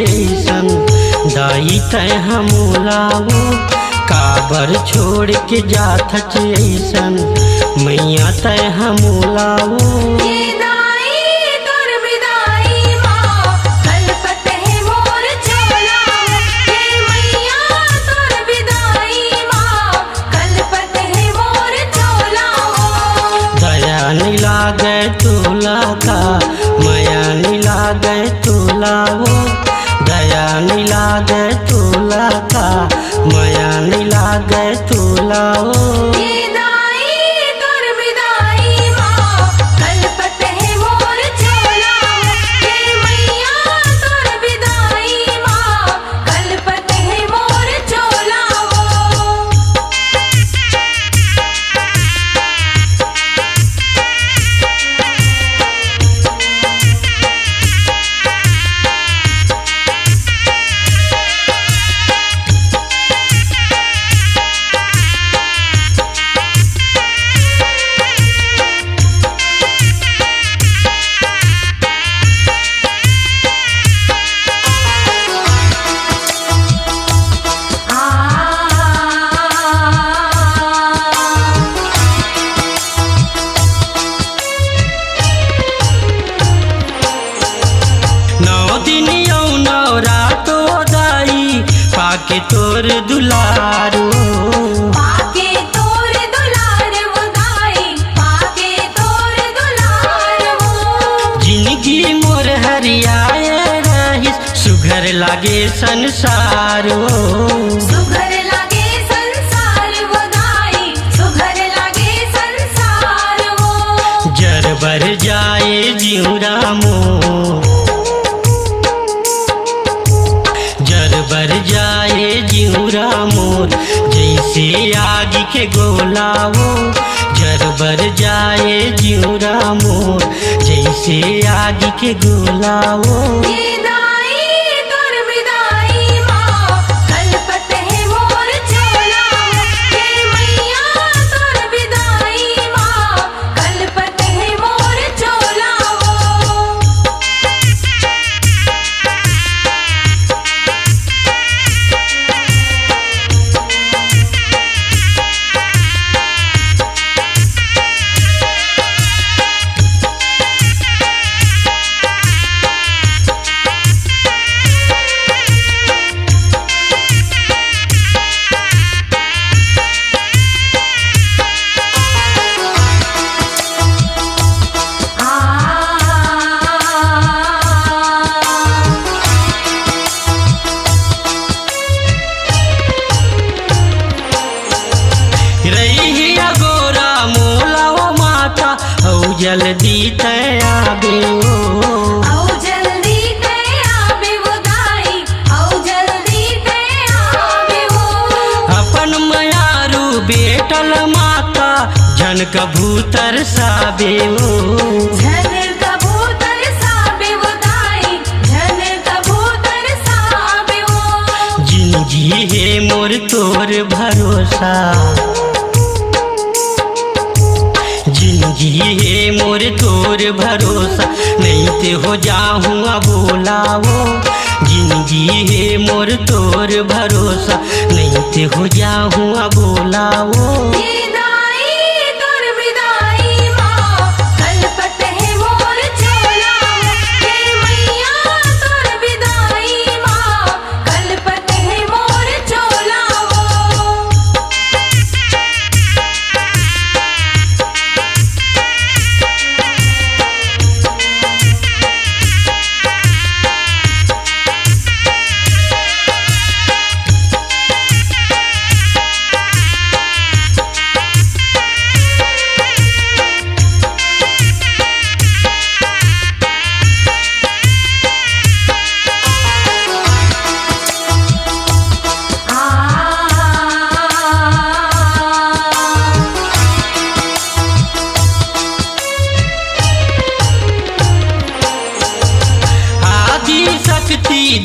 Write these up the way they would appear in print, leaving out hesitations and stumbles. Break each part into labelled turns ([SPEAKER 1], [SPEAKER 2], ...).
[SPEAKER 1] ऐसन दाई तय हमलाओ काबर छोड़ के जात ऐसन मैया तय हमलाओ। नहीं लागे तोला का माया नहीं लागे तोला वो दया नहीं लागे तोला का माया नहीं लागे तोला वो। पाके तोर दुलारो
[SPEAKER 2] पाके तोर दुलार वो दाई पाके तोर दुलार वो।
[SPEAKER 1] जिंदगी मोर हरियाए रहिस सुघर लागे संसार वो
[SPEAKER 2] सुघर लागे संसार वो दाई सुघर लागे संसार वो।
[SPEAKER 1] जर बर जाए जिउरा मोर बर जाए जिउरा मोर जैसे आग के गोला वो जर बर जाए जिउरा मोर जैसे आग के गोला वो। जल्दी तयाबे
[SPEAKER 2] ओ जल्दी तयाबे वो दाई ओ जल्दी तयाबे वो।
[SPEAKER 1] अपन मयारू बेटल माता जन कबूतर साबे
[SPEAKER 2] झन कबूतर साबे वो दाई झन कबूतर साबे वो।
[SPEAKER 1] जिंदगी है मोर तोर भरोसा जिंदगी है मोर तोर भरोसा नहीं ते हो जाऊँ बोला वो। जिंदगी है मोर तोर भरोसा नहीं ते हो जाऊँ बोला वो।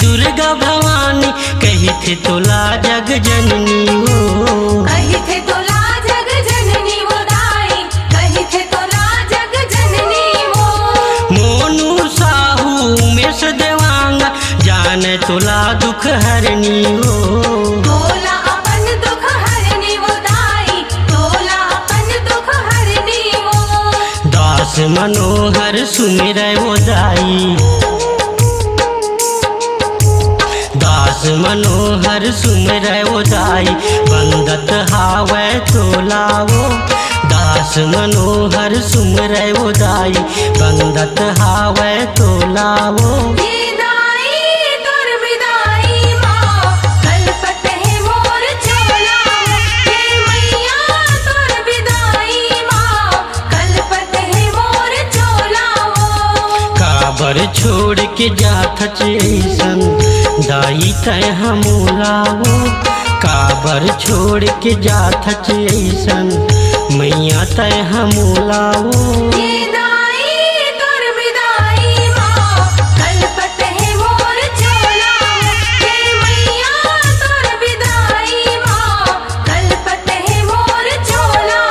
[SPEAKER 1] दुर्गा भवानी कही थे तोला जग जननी हो
[SPEAKER 2] कही थे तोला जग जननी वो दाई कही थे तोला जग जननी वो।
[SPEAKER 1] मोनू साहू में से देवांगा जान तोला दुख हरनी हो।
[SPEAKER 2] तोला अपन दुख हरनी वो दाई, तोला अपन दुख हरनी वो।
[SPEAKER 1] दास मनोहर सुमिरै वो दाई, दास मनोहर सुमिरै वो दाई, बंदत हावै तोला वो। दास मनोहर सुमिरै वो दाई, बंदत हावै तोला वो।
[SPEAKER 2] ये दाई तोर बिदाई माँ, कलपत है मोर चोला। ये मैया तोर बिदाई माँ, कलपत है मोर चोला वो।
[SPEAKER 1] काबर छोड़ के जात ऐसन दाई तय हमोलावो। काबर छोड़ के जात ऐसन मैया तय हमोलावो।
[SPEAKER 2] ये दाई तोर बिदाई माँ, कलपत है मोर चोला। ये मैया तोर बिदाई माँ, कलपत है मोर चोला।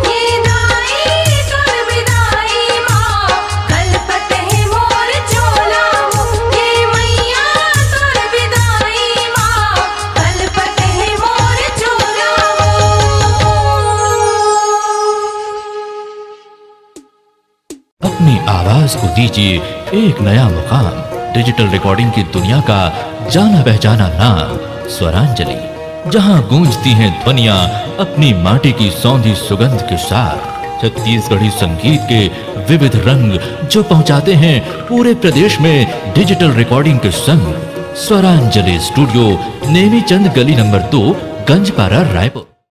[SPEAKER 2] ये दाई तोर बिदाई माँ, कलपत है मोर चोला। ये मैया तोर बिदाई माँ, कलपत है मोर चोला।
[SPEAKER 3] अपनी आवाज को दीजिए एक नया मुकाम। डिजिटल रिकॉर्डिंग की दुनिया का जाना पहचाना नाम स्वरांजलि, जहां गूंजती हैं ध्वनियां अपनी माटी की सौंधी सुगंध के साथ। छत्तीसगढ़ी संगीत के विविध रंग जो पहुंचाते हैं पूरे प्रदेश में डिजिटल रिकॉर्डिंग के संग। स्वरांजलि स्टूडियो, नेमीचंद गली नंबर 2, गंजपारा, रायपुर।